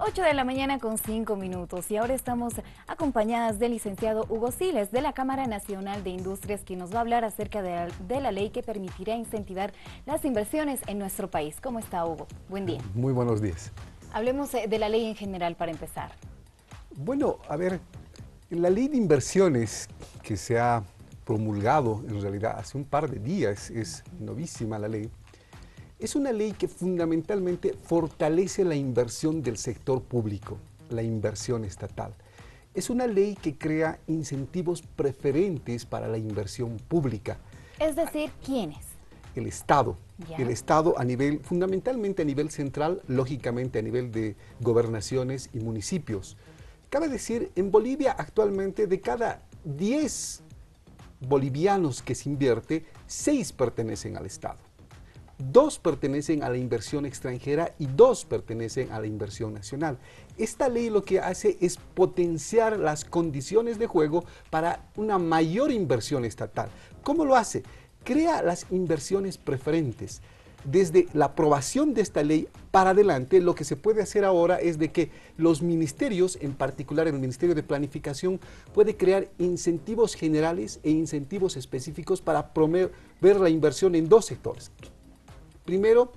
8 de la mañana con 5 minutos y ahora estamos acompañadas del licenciado Hugo Siles de la Cámara Nacional de Industrias, quien nos va a hablar acerca de la ley que permitirá incentivar las inversiones en nuestro país. ¿Cómo está, Hugo? Buen día. Muy buenos días. Hablemos de la ley en general para empezar. Bueno, a ver, la ley de inversiones que se ha promulgado en realidad hace un par de días, es novísima la ley, es una ley que fundamentalmente fortalece la inversión del sector público, la inversión estatal. Es una ley que crea incentivos preferentes para la inversión pública. Es decir, ¿quiénes? El Estado. Ya. El Estado a nivel, fundamentalmente a nivel central, lógicamente a nivel de gobernaciones y municipios. Cabe decir, en Bolivia actualmente de cada 10 bolivianos que se invierte, 6 pertenecen al Estado. 2 pertenecen a la inversión extranjera y 2 pertenecen a la inversión nacional. Esta ley lo que hace es potenciar las condiciones de juego para una mayor inversión estatal. ¿Cómo lo hace? Crea las inversiones preferentes. Desde la aprobación de esta ley para adelante, lo que se puede hacer ahora es de que los ministerios, en particular el Ministerio de Planificación, puede crear incentivos generales e incentivos específicos para promover la inversión en 2 sectores. Primero,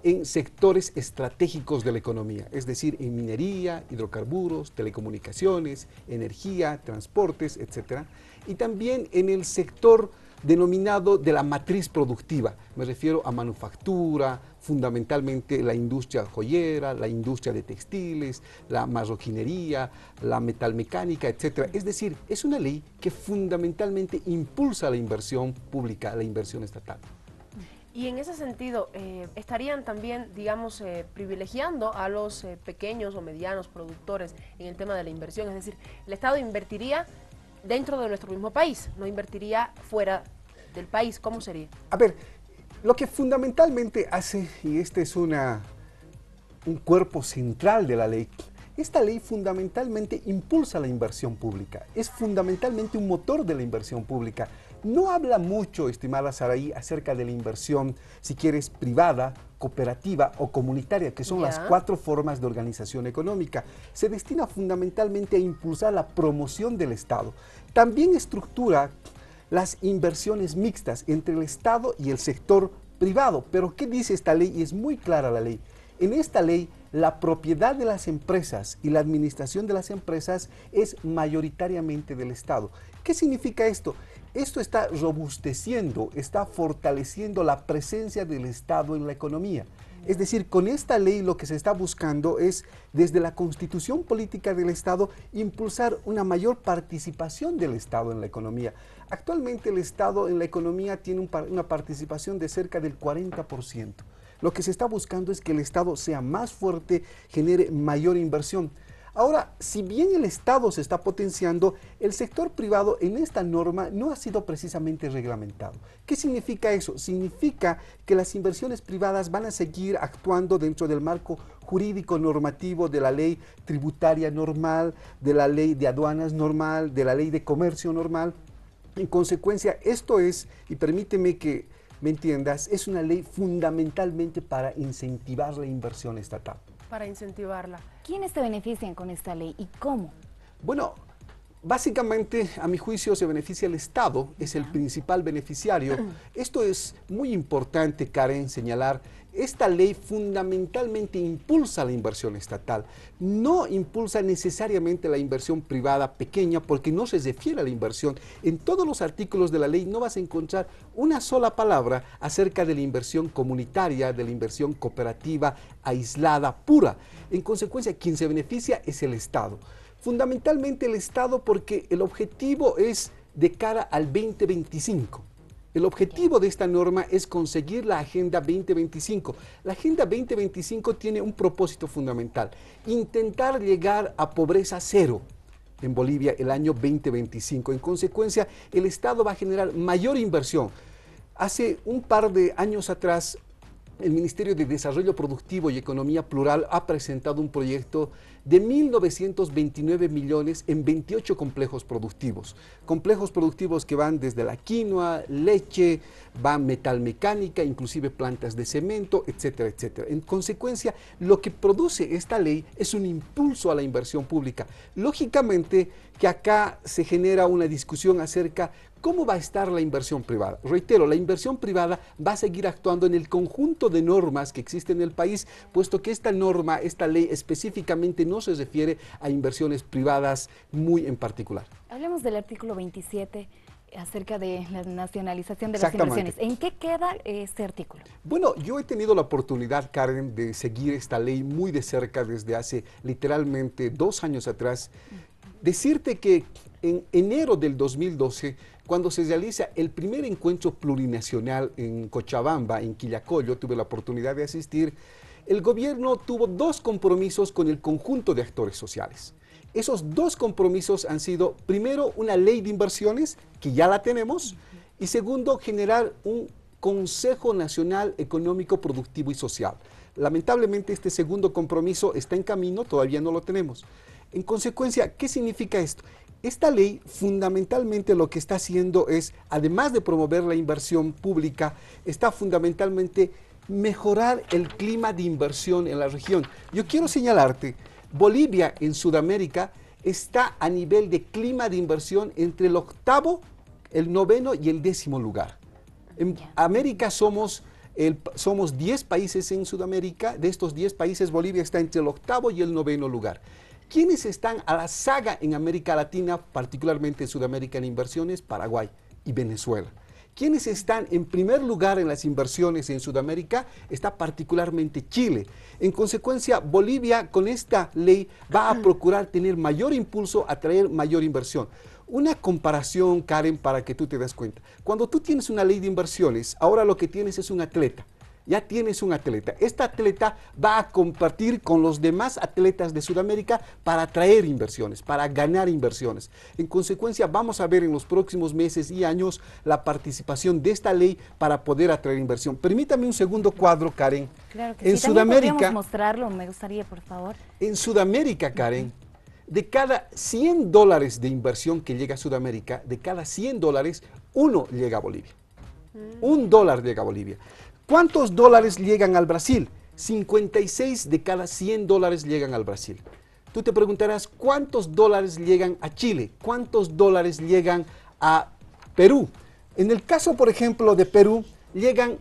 en sectores estratégicos de la economía, es decir, en minería, hidrocarburos, telecomunicaciones, energía, transportes, etc. Y también en el sector denominado de la matriz productiva. Me refiero a manufactura, fundamentalmente la industria joyera, la industria de textiles, la marroquinería, la metalmecánica, etc. Es decir, es una ley que fundamentalmente impulsa la inversión pública, la inversión estatal. Y en ese sentido, estarían también, digamos, privilegiando a los pequeños o medianos productores en el tema de la inversión. Es decir, el Estado invertiría dentro de nuestro mismo país, no invertiría fuera del país. ¿Cómo sería? A ver, lo que fundamentalmente hace, y este es un cuerpo central de la ley, esta ley fundamentalmente impulsa la inversión pública, es fundamentalmente un motor de la inversión pública. No habla mucho, estimada Saraí, acerca de la inversión, si quieres, privada, cooperativa o comunitaria, que son las 4 formas de organización económica. Se destina fundamentalmente a impulsar la promoción del Estado. También estructura las inversiones mixtas entre el Estado y el sector privado. Pero ¿qué dice esta ley? Y es muy clara la ley. En esta ley, la propiedad de las empresas y la administración de las empresas es mayoritariamente del Estado. ¿Qué significa esto? Esto está robusteciendo, está fortaleciendo la presencia del Estado en la economía. Es decir, con esta ley lo que se está buscando es, desde la constitución política del Estado, impulsar una mayor participación del Estado en la economía. Actualmente el Estado en la economía tiene una participación de cerca del 40%. Lo que se está buscando es que el Estado sea más fuerte, genere mayor inversión. Ahora, si bien el Estado se está potenciando, el sector privado en esta norma no ha sido precisamente reglamentado. ¿Qué significa eso? Significa que las inversiones privadas van a seguir actuando dentro del marco jurídico normativo de la ley tributaria normal, de la ley de aduanas normal, de la ley de comercio normal. En consecuencia, esto es, y permíteme que me entiendas, es una ley fundamentalmente para incentivar la inversión estatal. Para incentivarla. ¿Quiénes se benefician con esta ley y cómo? Bueno, básicamente, a mi juicio, se beneficia el Estado, es el principal beneficiario. Esto es muy importante, Karen, señalar. Esta ley fundamentalmente impulsa la inversión estatal, no impulsa necesariamente la inversión privada pequeña porque no se refiere a la inversión. En todos los artículos de la ley no vas a encontrar una sola palabra acerca de la inversión comunitaria, de la inversión cooperativa, aislada, pura. En consecuencia, quien se beneficia es el Estado. Fundamentalmente el Estado porque el objetivo es de cara al 2025. El objetivo de esta norma es conseguir la Agenda 2025. La Agenda 2025 tiene un propósito fundamental, intentar llegar a pobreza cero en Bolivia el año 2025. En consecuencia, el Estado va a generar mayor inversión. Hace un par de años atrás, el Ministerio de Desarrollo Productivo y Economía Plural ha presentado un proyecto de 1.929 millones en 28 complejos productivos. Complejos productivos que van desde la quinoa, leche, van metalmecánica, inclusive plantas de cemento, etcétera, etcétera. En consecuencia, lo que produce esta ley es un impulso a la inversión pública. Lógicamente que acá se genera una discusión acerca ¿cómo va a estar la inversión privada? Reitero, la inversión privada va a seguir actuando en el conjunto de normas que existen en el país, puesto que esta norma, esta ley específicamente no se refiere a inversiones privadas muy en particular. Hablemos del artículo 27 acerca de la nacionalización de las inversiones. ¿En qué queda este artículo? Bueno, yo he tenido la oportunidad, Karen, de seguir esta ley muy de cerca desde hace literalmente 2 años atrás. Decirte que en enero del 2012, cuando se realiza el primer encuentro plurinacional en Cochabamba, en Quillacollo, tuve la oportunidad de asistir, el gobierno tuvo 2 compromisos con el conjunto de actores sociales. Esos 2 compromisos han sido, primero, una ley de inversiones, que ya la tenemos, y segundo, generar un Consejo Nacional Económico, Productivo y Social. Lamentablemente, este segundo compromiso está en camino, todavía no lo tenemos. En consecuencia, ¿qué significa esto? Esta ley fundamentalmente lo que está haciendo es, además de promover la inversión pública, está fundamentalmente mejorar el clima de inversión en la región. Yo quiero señalarte, Bolivia en Sudamérica está a nivel de clima de inversión entre el 8º, el 9º y el 10º lugar. En América somos 10 países en Sudamérica, de estos 10 países Bolivia está entre el 8º y el 9º lugar. ¿Quiénes están a la saga en América Latina, particularmente en Sudamérica en inversiones? Paraguay y Venezuela. ¿Quiénes están en primer lugar en las inversiones en Sudamérica? Está particularmente Chile. En consecuencia, Bolivia con esta ley va a procurar tener mayor impulso, atraer mayor inversión. Una comparación, Karen, para que tú te des cuenta. Cuando tú tienes una ley de inversiones, ahora lo que tienes es un atleta. Ya tienes un atleta. Este atleta va a compartir con los demás atletas de Sudamérica para atraer inversiones, para ganar inversiones. En consecuencia, vamos a ver en los próximos meses y años la participación de esta ley para poder atraer inversión. Permítame un segundo cuadro, Karen. Claro que en sí. Sudamérica, ¿Podríamos mostrarlo? Me gustaría, por favor. En Sudamérica, Karen, de cada $100 de inversión que llega a Sudamérica, de cada $100, 1 llega a Bolivia. $1 llega a Bolivia. ¿Cuántos dólares llegan al Brasil? 56 de cada $100 llegan al Brasil. Tú te preguntarás, ¿cuántos dólares llegan a Chile? ¿Cuántos dólares llegan a Perú? En el caso, por ejemplo, de Perú, llegan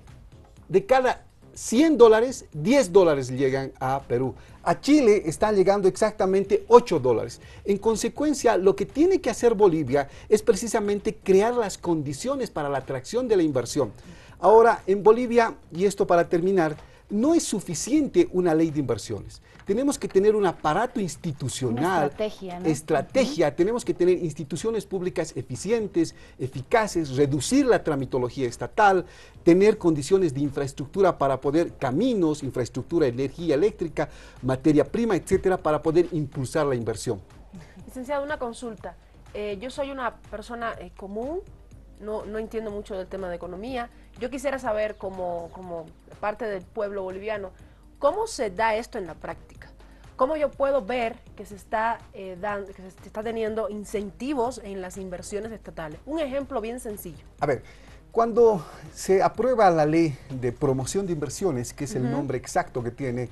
de cada $100, $10 llegan a Perú. A Chile están llegando exactamente $8. En consecuencia, lo que tiene que hacer Bolivia es precisamente crear las condiciones para la atracción de la inversión. Ahora, en Bolivia, y esto para terminar, no es suficiente una ley de inversiones. Tenemos que tener un aparato institucional, una estrategia, ¿no? Tenemos que tener instituciones públicas eficientes, eficaces, reducir la tramitología estatal, tener condiciones de infraestructura para poder, caminos, infraestructura, energía eléctrica, materia prima, etcétera, para poder impulsar la inversión. Licenciado, una consulta. Yo soy una persona común, no entiendo mucho del tema de economía. Yo quisiera saber, como parte del pueblo boliviano, ¿cómo se da esto en la práctica? ¿Cómo yo puedo ver que se está teniendo incentivos en las inversiones estatales? Un ejemplo bien sencillo. A ver, cuando se aprueba la ley de promoción de inversiones, que es el nombre exacto que tiene,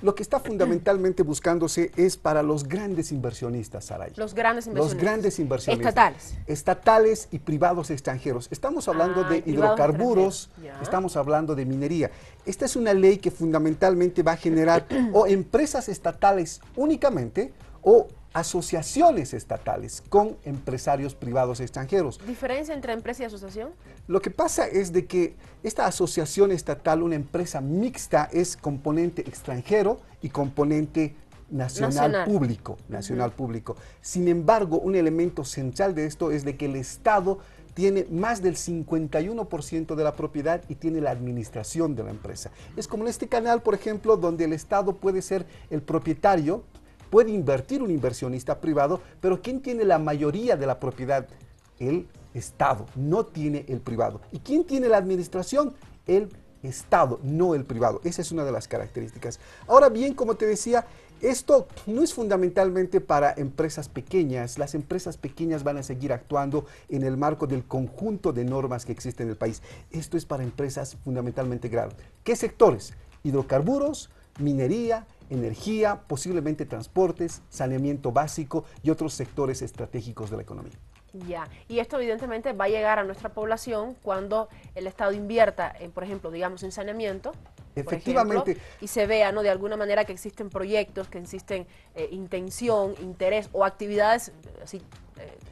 lo que está fundamentalmente buscándose es para los grandes inversionistas, Saray. Los grandes inversionistas. Los grandes inversionistas. Estatales. Estatales y privados extranjeros. Estamos hablando de hidrocarburos, estamos hablando de minería. Esta es una ley que fundamentalmente va a generar o empresas estatales únicamente o asociaciones estatales con empresarios privados extranjeros. ¿Diferencia entre empresa y asociación? Lo que pasa es de que esta asociación estatal, una empresa mixta, es componente extranjero y componente nacional público. Sin embargo, un elemento central de esto es de que el Estado tiene más del 51% de la propiedad y tiene la administración de la empresa. Es como en este canal, por ejemplo, donde el Estado puede ser el propietario, puede invertir un inversionista privado, pero ¿quién tiene la mayoría de la propiedad? El Estado, no tiene el privado. ¿Y quién tiene la administración? El Estado, no el privado. Esa es una de las características. Ahora bien, como te decía, Esto no es fundamentalmente para empresas pequeñas. Las empresas pequeñas van a seguir actuando en el marco del conjunto de normas que existen en el país. Esto es para empresas fundamentalmente grandes. ¿Qué sectores? Hidrocarburos, minería, energía, posiblemente transportes, saneamiento básico y otros sectores estratégicos de la economía. Ya, y esto evidentemente va a llegar a nuestra población cuando el Estado invierta, por ejemplo, digamos, en saneamiento, Efectivamente. Ejemplo, y se vea, ¿no?, de alguna manera que existen proyectos, que existen intención, interés o actividades así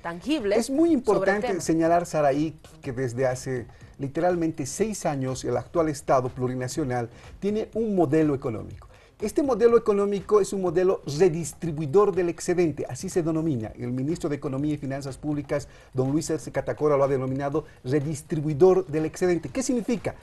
tangibles. Es muy importante señalar, Saraí, que desde hace literalmente 6 años el actual Estado plurinacional tiene un modelo económico. Este modelo económico es un modelo redistribuidor del excedente, así se denomina. El ministro de Economía y Finanzas Públicas, don Luis Arce Catacora, lo ha denominado redistribuidor del excedente. ¿Qué significa?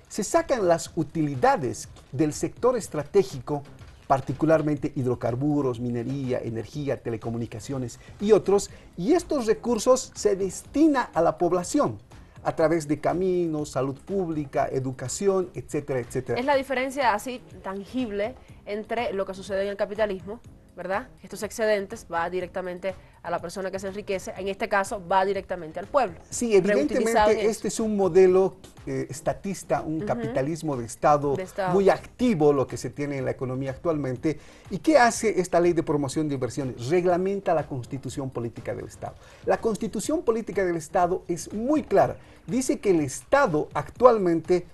Se sacan las utilidades del sector estratégico, particularmente hidrocarburos, minería, energía, telecomunicaciones y otros, y estos recursos se destinan a la población a través de caminos, salud pública, educación, etcétera, etcétera. Es la diferencia así tangible entre lo que sucede en el capitalismo, ¿verdad? Estos excedentes va directamente a la persona que se enriquece, en este caso va directamente al pueblo. Sí, evidentemente este es un modelo estatista, un capitalismo de Estado muy activo, lo que se tiene en la economía actualmente. ¿Y qué hace esta ley de promoción de inversiones? Reglamenta la constitución política del Estado. La constitución política del Estado es muy clara. Dice que el Estado actualmente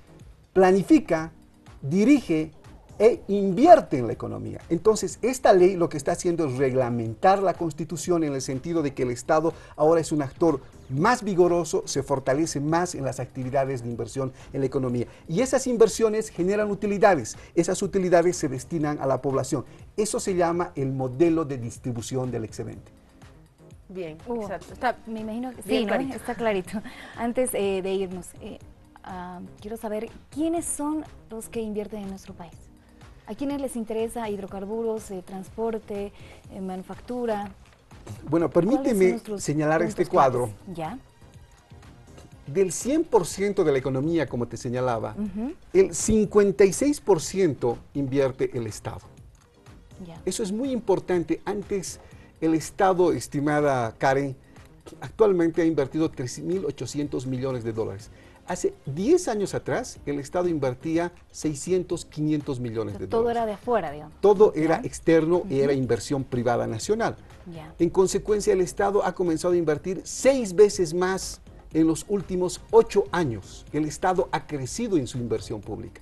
planifica, dirige e invierte en la economía. Entonces, esta ley lo que está haciendo es reglamentar la Constitución en el sentido de que el Estado ahora es un actor más vigoroso, se fortalece más en las actividades de inversión en la economía. Y esas inversiones generan utilidades. Esas utilidades se destinan a la población. Eso se llama el modelo de distribución del excedente. Bien, exacto. Está, me imagino que sí, ¿no? Está clarito. Antes de irnos, quiero saber quiénes son los que invierten en nuestro país. ¿A quiénes les interesa hidrocarburos, transporte, manufactura? Bueno, permíteme señalar este cuadro. ¿Ya? Del 100% de la economía, como te señalaba, el 56% invierte el Estado. Ya. Eso es muy importante. Antes, el Estado, estimada Karen, actualmente ha invertido 13.800 millones de dólares. Hace 10 años atrás, el Estado invertía 600, 500 millones de dólares. Todo era de afuera, digamos. Todo era externo y era inversión privada nacional. En consecuencia, el Estado ha comenzado a invertir 6 veces más en los últimos 8 años. El Estado ha crecido en su inversión pública.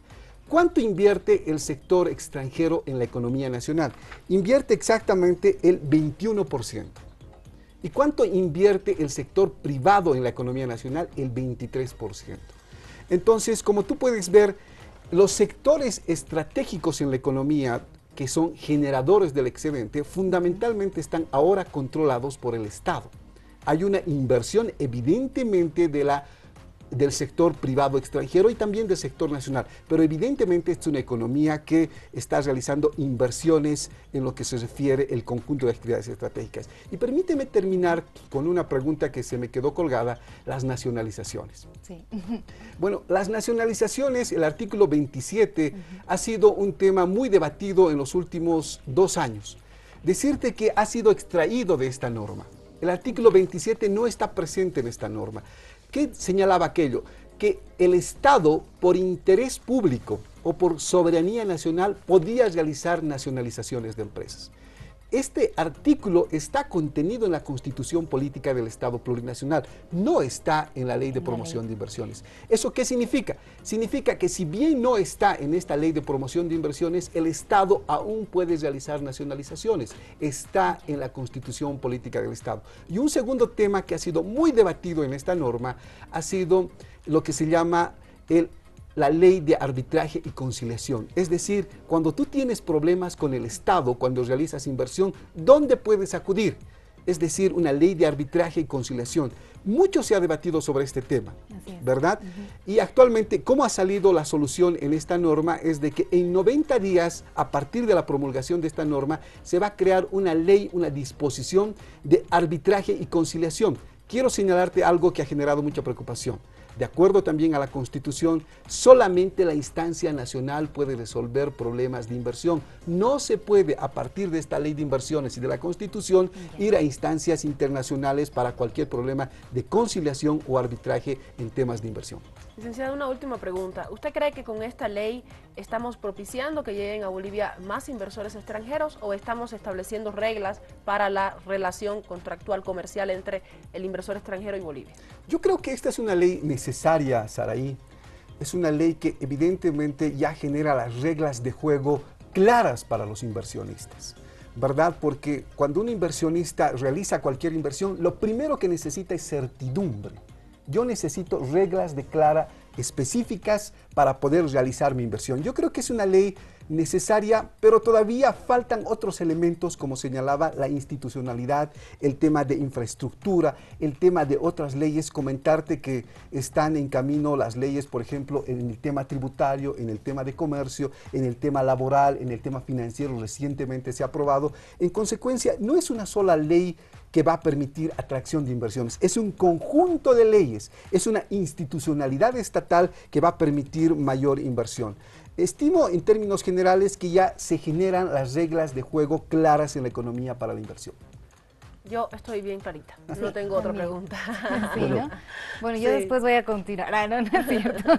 ¿Cuánto invierte el sector extranjero en la economía nacional? Invierte exactamente el 21%. ¿Y cuánto invierte el sector privado en la economía nacional? El 23%. Entonces, como tú puedes ver, los sectores estratégicos en la economía, que son generadores del excedente, fundamentalmente están ahora controlados por el Estado. Hay una inversión evidentemente del sector privado extranjero y también del sector nacional, pero evidentemente es una economía que está realizando inversiones en lo que se refiere al conjunto de actividades estratégicas. Y permíteme terminar con una pregunta que se me quedó colgada, las nacionalizaciones. Sí. Bueno, las nacionalizaciones, el artículo 27, ha sido un tema muy debatido en los últimos 2 años. Decirte que ha sido extraído de esta norma. El artículo 27 no está presente en esta norma. ¿Qué señalaba aquello? Que el Estado, por interés público o por soberanía nacional, podía realizar nacionalizaciones de empresas. Este artículo está contenido en la Constitución Política del Estado Plurinacional, no está en la Ley de Promoción de Inversiones. ¿Eso qué significa? Significa que si bien no está en esta Ley de Promoción de Inversiones, el Estado aún puede realizar nacionalizaciones. Está en la Constitución Política del Estado. Y un segundo tema que ha sido muy debatido en esta norma ha sido lo que se llama la ley de arbitraje y conciliación. Es decir, cuando tú tienes problemas con el Estado, cuando realizas inversión, ¿dónde puedes acudir? Es decir, una ley de arbitraje y conciliación. Mucho se ha debatido sobre este tema, ¿verdad? Y actualmente, ¿cómo ha salido la solución en esta norma? Es de que en 90 días, a partir de la promulgación de esta norma, se va a crear una ley, una disposición de arbitraje y conciliación. quiero señalarte algo que ha generado mucha preocupación. De acuerdo también a la Constitución, solamente la instancia nacional puede resolver problemas de inversión. No se puede, a partir de esta ley de inversiones y de la Constitución, ir a instancias internacionales para cualquier problema de conciliación o arbitraje en temas de inversión. Licenciado, una última pregunta. ¿Usted cree que con esta ley estamos propiciando que lleguen a Bolivia más inversores extranjeros o estamos estableciendo reglas para la relación contractual comercial entre el inversor extranjero y Bolivia? Yo creo que esta es una ley necesaria, Saraí. Es una ley que evidentemente ya genera las reglas de juego claras para los inversionistas, ¿verdad? Porque cuando un inversionista realiza cualquier inversión, lo primero que necesita es certidumbre. Yo necesito reglas específicas para poder realizar mi inversión. Yo creo que es una ley necesaria, pero todavía faltan otros elementos, como señalaba la institucionalidad, el tema de infraestructura, el tema de otras leyes. Comentarte que están en camino las leyes, por ejemplo, en el tema tributario, en el tema de comercio, en el tema laboral, en el tema financiero, recientemente se ha aprobado. En consecuencia, no es una sola ley que va a permitir atracción de inversiones. Es un conjunto de leyes, es una institucionalidad estatal que va a permitir mayor inversión. Estimo en términos generales que ya se generan las reglas de juego claras en la economía para la inversión. Yo estoy bien clarita, no tengo otra pregunta. Sí, ¿no? Bueno, yo después voy a continuar. No es cierto.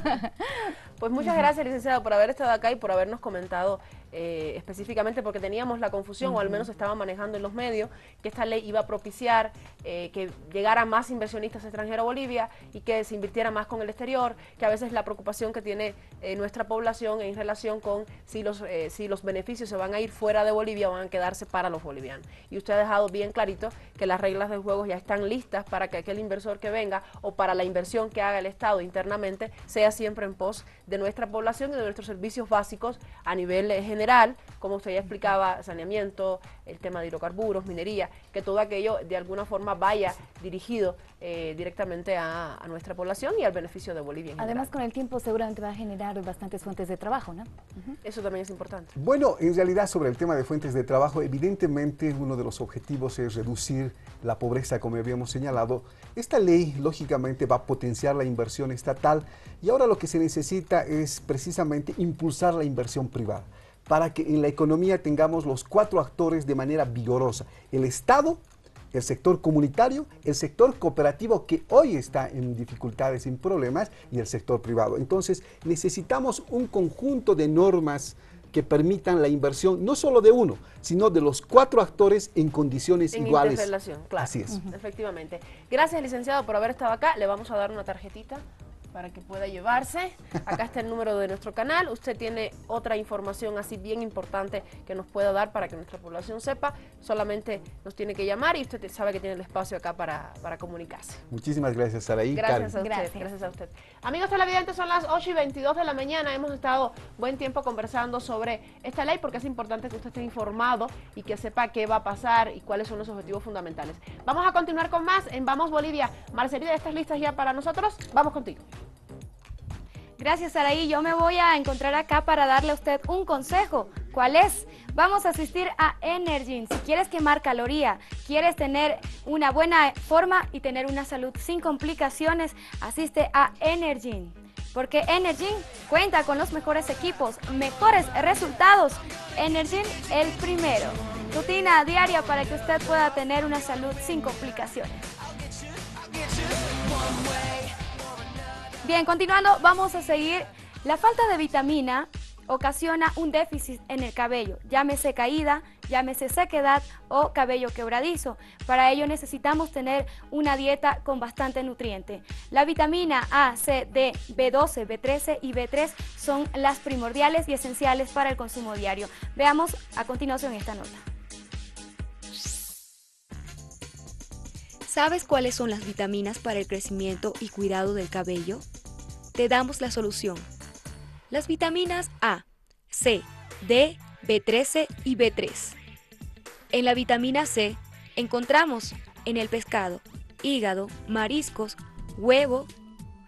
Pues muchas gracias, licenciado, por haber estado acá y por habernos comentado específicamente, porque teníamos la confusión, o al menos estaba manejando en los medios, que esta ley iba a propiciar que llegaran más inversionistas extranjeros a Bolivia y que se invirtiera más con el exterior, que a veces la preocupación que tiene nuestra población en relación con si los beneficios se van a ir fuera de Bolivia o van a quedarse para los bolivianos. Y usted ha dejado bien clarito que las reglas del juego ya están listas para que aquel inversor que venga o para la inversión que haga el Estado internamente sea siempre en pos de nuestra población y de nuestros servicios básicos a nivel general, como usted ya explicaba, saneamiento, el tema de hidrocarburos, minería, que todo aquello de alguna forma vaya dirigido directamente a nuestra población y al beneficio de Bolivia en general. Además, con el tiempo seguramente va a generar bastantes fuentes de trabajo, ¿no? Eso también es importante. Bueno, en realidad sobre el tema de fuentes de trabajo, evidentemente uno de los objetivos es reducir la pobreza, como habíamos señalado. Esta ley, lógicamente, va a potenciar la inversión estatal y ahora lo que se necesita es precisamente impulsar la inversión privada para que en la economía tengamos los 4 actores de manera vigorosa: el Estado, el sector comunitario, el sector cooperativo, que hoy está en dificultades, en problemas, y el sector privado. Entonces necesitamos un conjunto de normas que permitan la inversión no solo de uno, sino de los 4 actores en condiciones iguales. En interrelación, claro. Así es. Efectivamente. Gracias, licenciado, por haber estado acá. Le vamos a dar una tarjetita para que pueda llevarse. Acá está el número de nuestro canal. Usted tiene otra información así bien importante que nos pueda dar para que nuestra población sepa. Solamente nos tiene que llamar y usted sabe que tiene el espacio acá para comunicarse. Muchísimas gracias, Saraí. Gracias a usted. Gracias a usted. Amigos televidentes, son las 8:22 de la mañana. Hemos estado buen tiempo conversando sobre esta ley porque es importante que usted esté informado y que sepa qué va a pasar y cuáles son los objetivos fundamentales. Vamos a continuar con más en Vamos Bolivia. Marcelina, ¿estás lista ya para nosotros? Vamos contigo. Gracias, Saraí. Yo me voy a encontrar acá para darle a usted un consejo. ¿Cuál es? Vamos a asistir a Energin. Si quieres quemar caloría, quieres tener una buena forma y tener una salud sin complicaciones, asiste a Energin. Porque Energin cuenta con los mejores equipos, mejores resultados. Energin, el primero. Rutina diaria para que usted pueda tener una salud sin complicaciones. Bien, continuando, vamos a seguir. La falta de vitamina ocasiona un déficit en el cabello, llámese caída, llámese sequedad o cabello quebradizo. Para ello necesitamos tener una dieta con bastante nutriente. La vitamina A, C, D, B12, B13 y B3 son las primordiales y esenciales para el consumo diario. Veamos a continuación esta nota. ¿Sabes cuáles son las vitaminas para el crecimiento y cuidado del cabello? Te damos la solución. Las vitaminas A, C, D, B13 y B3. En la vitamina C encontramos en el pescado, hígado, mariscos, huevo,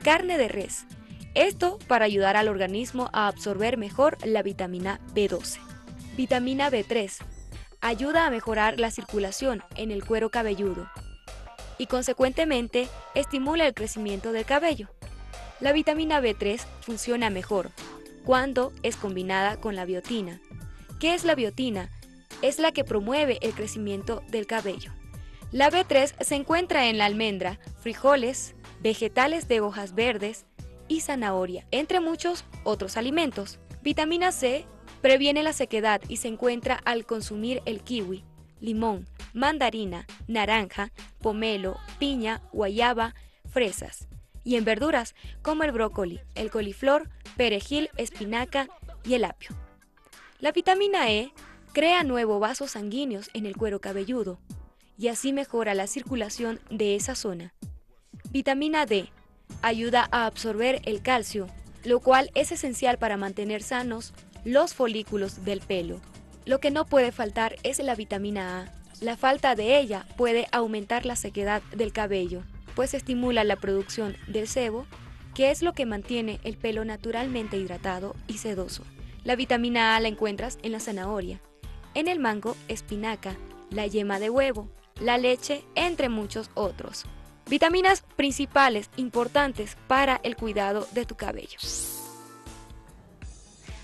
carne de res. Esto para ayudar al organismo a absorber mejor la vitamina B12. Vitamina B3 ayuda a mejorar la circulación en el cuero cabelludo. y consecuentemente estimula el crecimiento del cabello. La vitamina B3 funciona mejor cuando es combinada con la biotina. ¿Qué es la biotina? Es la que promueve el crecimiento del cabello. La B3 se encuentra en la almendra, frijoles, vegetales de hojas verdes y zanahoria, entre muchos otros alimentos. Vitamina C previene la sequedad y se encuentra al consumir el kiwi, limón, mandarina, naranja, pomelo, piña, guayaba, fresas. Y en verduras como el brócoli, el coliflor, perejil, espinaca y el apio. La vitamina E crea nuevos vasos sanguíneos en el cuero cabelludo y así mejora la circulación de esa zona. Vitamina D ayuda a absorber el calcio, lo cual es esencial para mantener sanos los folículos del pelo. Lo que no puede faltar es la vitamina A. La falta de ella puede aumentar la sequedad del cabello, pues estimula la producción del sebo, que es lo que mantiene el pelo naturalmente hidratado y sedoso. La vitamina A la encuentras en la zanahoria, en el mango, espinaca, la yema de huevo, la leche, entre muchos otros. Vitaminas principales importantes para el cuidado de tu cabello.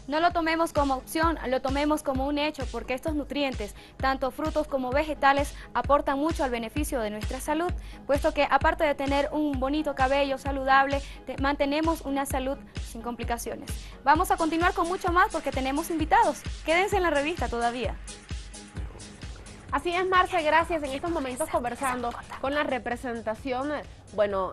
No lo tomemos como opción, lo tomemos como un hecho, porque estos nutrientes, tanto frutos como vegetales, aportan mucho al beneficio de nuestra salud, puesto que aparte de tener un bonito cabello saludable, mantenemos una salud sin complicaciones. Vamos a continuar con mucho más porque tenemos invitados. Quédense en la revista todavía. Así es, Marce, gracias. En estos momentos conversando con la representación,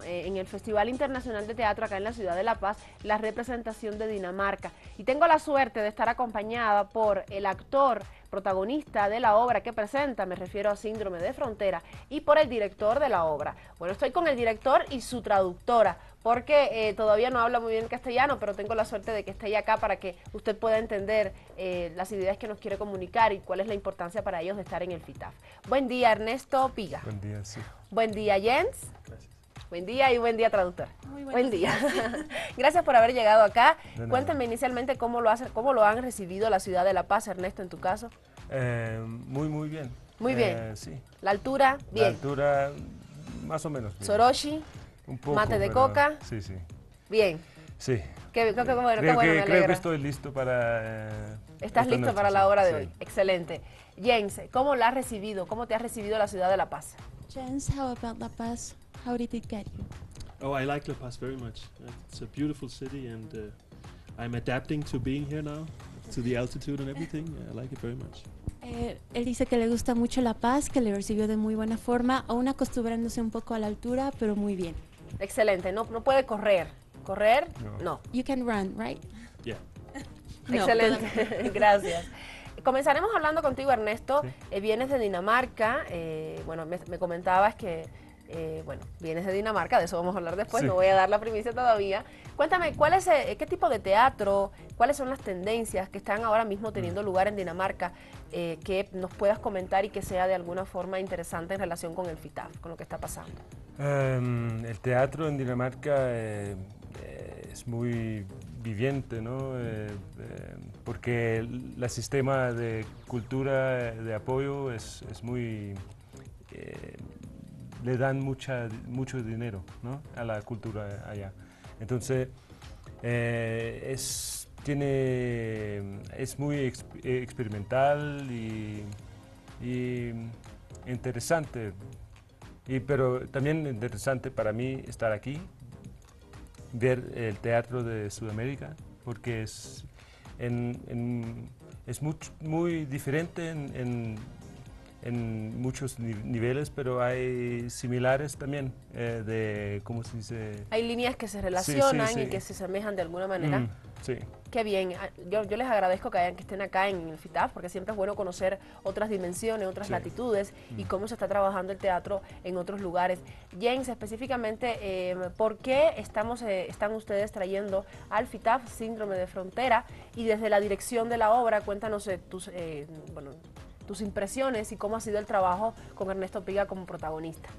en el Festival Internacional de Teatro acá en la ciudad de La Paz, la representación de Dinamarca. Y tengo la suerte de estar acompañada por el actor protagonista de la obra que presenta, me refiero a Síndrome de Frontera, y por el director de la obra. Bueno, estoy con el director y su traductora, porque todavía no habla muy bien castellano, pero tengo la suerte de que esté acá para que usted pueda entender las ideas que nos quiere comunicar y cuál es la importancia para ellos de estar en el FITAF. Buen día, Ernesto Piga. Buen día, sí. Buen día, Jens. Gracias. Buen día y buen día, traductor. Muy buen día. Gracias por haber llegado acá. Cuéntame inicialmente cómo lo han recibido la ciudad de La Paz, Ernesto, en tu caso. Muy bien. Muy bien. Sí. La altura, bien. La altura, más o menos bien. Soroshi, un poco, mate de coca. Sí, sí. Bien. Sí. Qué bueno, me creo alegra. que estoy listo para... Estás listo noche, para la obra de sí. hoy. Excelente. Jens, ¿cómo la has recibido? ¿Cómo te ha recibido la ciudad de La Paz? Jens, how about La Paz? How did it get you? Oh, I like La Paz very much. It's a beautiful city, and I'm adapting to being here now, to the altitude and everything. I like it very much. Él dice que le gusta mucho La Paz, que le recibió de muy buena forma, aún acostumbrándose un poco a la altura, pero muy bien. Excelente. No puede correr. ¿Correr? No. You can run, right? Yeah. Excelente. Gracias. Comenzaremos hablando contigo, Ernesto. Sí. Vienes de Dinamarca. Me comentabas que vienes de Dinamarca, de eso vamos a hablar después, Sí. no voy a dar la primicia todavía. Cuéntame, ¿qué tipo de teatro, cuáles son las tendencias que están ahora mismo teniendo lugar en Dinamarca, que nos puedas comentar y que sea de alguna forma interesante en relación con el FITAF, con lo que está pasando? El teatro en Dinamarca es muy viviente, ¿no? Porque el sistema de cultura de apoyo es muy... le dan mucho dinero, ¿no? A la cultura allá. Entonces, es muy experimental y interesante. Pero también interesante para mí estar aquí, ver el teatro de Sudamérica, porque es muy diferente en muchos niveles, pero hay similares también, ¿cómo se dice? Hay líneas que se relacionan sí. y que se asemejan de alguna manera. Sí. Qué bien. Yo les agradezco que estén acá en el FITAF, porque siempre es bueno conocer otras dimensiones, otras latitudes y cómo se está trabajando el teatro en otros lugares. James, específicamente, ¿por qué están ustedes trayendo al FITAF Síndrome de Frontera? Y desde la dirección de la obra, cuéntanos tus impresiones y cómo ha sido el trabajo con Ernesto Piga como protagonista.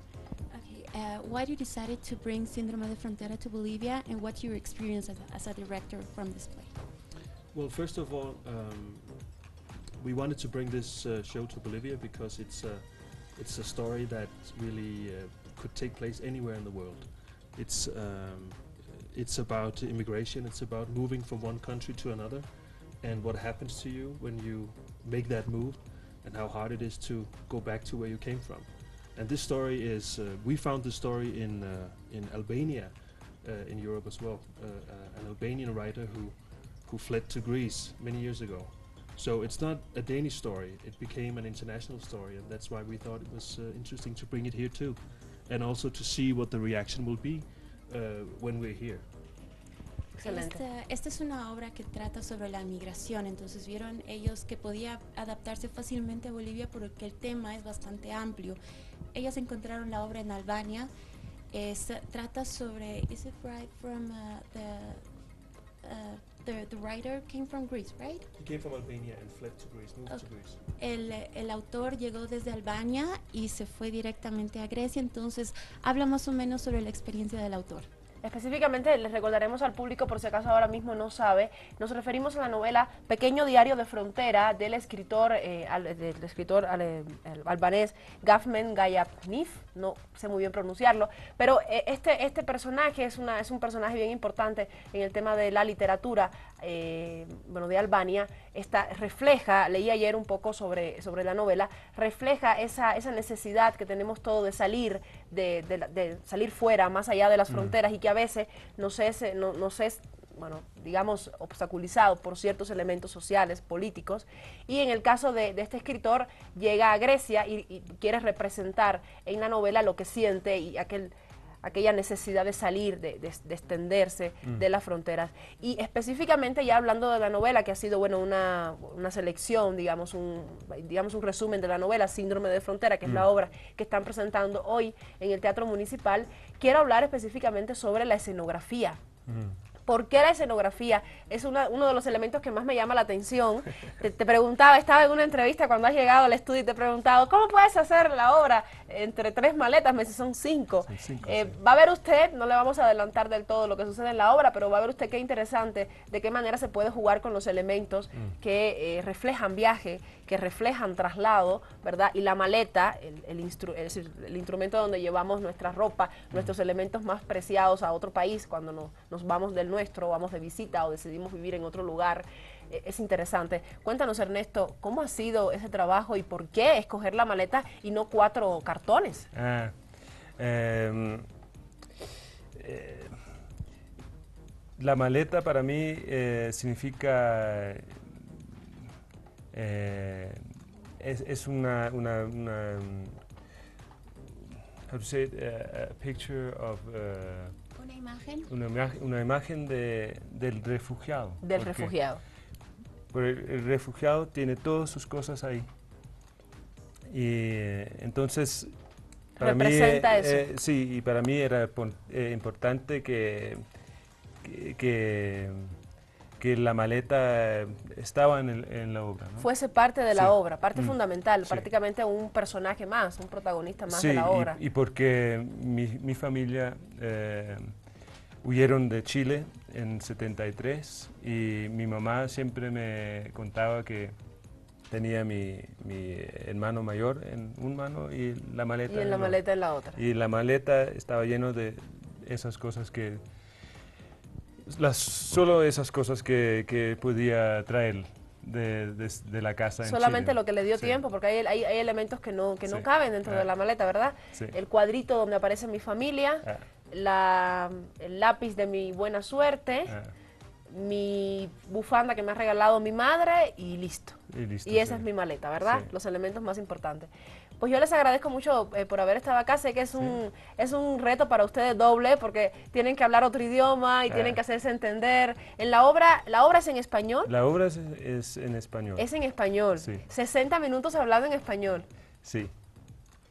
Why you decided to bring Síndrome de Frontera to Bolivia, and what's your experience as a director from this play? Well, first of all, we wanted to bring this show to Bolivia because it's a story that really could take place anywhere in the world. It's about immigration. It's about moving from one country to another, and what happens to you when you make that move, and how hard it is to go back to where you came from. And this story is, we found this story in Albania, in Europe as well. An Albanian writer who fled to Greece many years ago. So it's not a Danish story, it became an international story, and that's why we thought it was interesting to bring it here too. And also to see what the reaction will be when we're here. Excelente. Esta es una obra que trata sobre la migración, entonces vieron ellos que podía adaptarse fácilmente a Bolivia porque el tema es bastante amplio. Ellos encontraron la obra en Albania, trata sobre, is it right from the writer came from Greece, right? He came from Albania and fled to Greece, moved to Greece. El autor llegó desde Albania y se fue directamente a Grecia, entonces habla más o menos sobre la experiencia del autor. Específicamente les recordaremos al público, por si acaso ahora mismo no sabe, nos referimos a la novela Pequeño Diario de Frontera del escritor, albanés Gafmen Gayapnif, no sé muy bien pronunciarlo, pero este personaje es un personaje bien importante en el tema de la literatura de Albania. Refleja, leí ayer un poco sobre la novela, refleja esa necesidad que tenemos todos de salir, de salir fuera, más allá de las fronteras, y que a veces nos es digamos, obstaculizado por ciertos elementos sociales, políticos, y en el caso de este escritor llega a Grecia y quiere representar en la novela lo que siente y aquella necesidad de salir, de extenderse de las fronteras. Y específicamente ya hablando de la novela, que ha sido una selección, digamos un resumen de la novela Síndrome de Frontera, que es la obra que están presentando hoy en el Teatro Municipal, quiero hablar específicamente sobre la escenografía. ¿Por qué la escenografía? Es uno de los elementos que más me llama la atención. Te preguntaba, estaba en una entrevista cuando has llegado al estudio y te he preguntado, ¿cómo puedes hacer la obra entre 3 maletas? Me dice, son 5. Son 5, sí. Va a ver usted, no le vamos a adelantar del todo lo que sucede en la obra, pero va a ver usted qué interesante, de qué manera se puede jugar con los elementos que reflejan viaje, que reflejan traslado, ¿verdad? Y la maleta, el instrumento donde llevamos nuestra ropa, nuestros elementos más preciados a otro país, cuando nos vamos del nuestro, vamos de visita o decidimos vivir en otro lugar. Es interesante. Cuéntanos, Ernesto, ¿cómo ha sido ese trabajo y por qué escoger la maleta y no 4 cartones? La maleta para mí significa... es una how to say it, a picture of Una imagen. Una imagen del refugiado. Del refugiado. Porque el refugiado tiene todas sus cosas ahí. Y entonces para representa mí, eso. Sí, y para mí era importante que la maleta estaba en la obra, ¿no? Fuese parte de la obra, parte fundamental, sí. prácticamente un personaje más, un protagonista más de la obra. Y porque mi familia huyeron de Chile en 73 y mi mamá siempre me contaba que tenía mi hermano mayor en un mano y la maleta y en la maleta en la otra. Y la maleta estaba lleno de esas cosas solo esas cosas que podía traer de la casa en solamente Chile. Lo que le dio tiempo, porque hay elementos que no caben dentro de la maleta, ¿verdad? Sí. El cuadrito donde aparece mi familia, el lápiz de mi buena suerte, mi bufanda que me ha regalado mi madre y listo. Y esa es mi maleta, ¿verdad? Sí. Los elementos más importantes. Pues yo les agradezco mucho por haber estado acá. Sé que es un reto para ustedes doble porque tienen que hablar otro idioma y tienen que hacerse entender. En la obra es en español. La obra es en español. Es en español. Sí. 60 minutos hablando en español. Sí.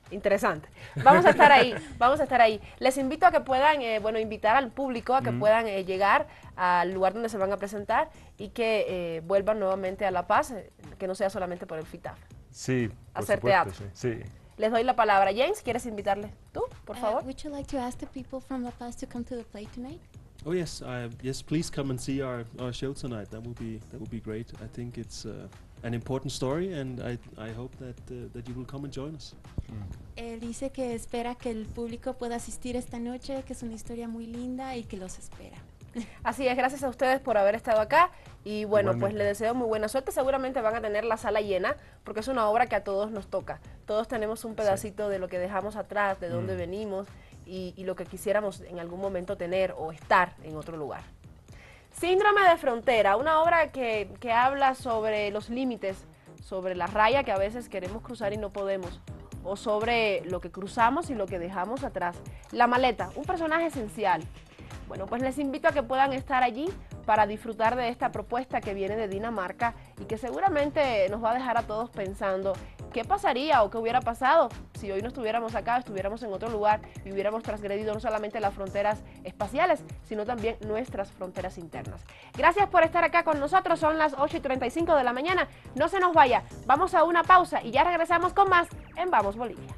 Interesante. Vamos a estar ahí, vamos a estar ahí. Les invito a que puedan, invitar al público a que puedan llegar al lugar donde se van a presentar y que vuelvan nuevamente a La Paz, que no sea solamente por el FITAF. Sí, por hacer supuesto, teatro. Sí. Les doy la palabra. James, ¿quieres invitarle tú, por favor? Would you like to ask the people from La Paz to come to the play tonight? Oh yes, yes. Please come and see our show tonight. That would be great. I think it's an important story, and I hope that you will come and join us. Él dice que espera que el público pueda asistir esta noche, que es una historia muy linda y que los espera. Así es, gracias a ustedes por haber estado acá y bueno, Igualmente. pues le deseo muy buena suerte. Seguramente van a tener la sala llena porque es una obra que a todos nos toca. Todos tenemos un pedacito de lo que dejamos atrás, de dónde venimos y lo que quisiéramos en algún momento tener o estar en otro lugar. Síndrome de frontera, una obra que habla sobre los límites, sobre la raya que a veces queremos cruzar y no podemos, o sobre lo que cruzamos y lo que dejamos atrás. La maleta, un personaje esencial. Bueno, pues les invito a que puedan estar allí para disfrutar de esta propuesta que viene de Dinamarca y que seguramente nos va a dejar a todos pensando qué pasaría o qué hubiera pasado si hoy no estuviéramos acá, estuviéramos en otro lugar y hubiéramos transgredido no solamente las fronteras espaciales, sino también nuestras fronteras internas. Gracias por estar acá con nosotros, son las 8:35 de la mañana. No se nos vaya, vamos a una pausa y ya regresamos con más en Vamos Bolivia.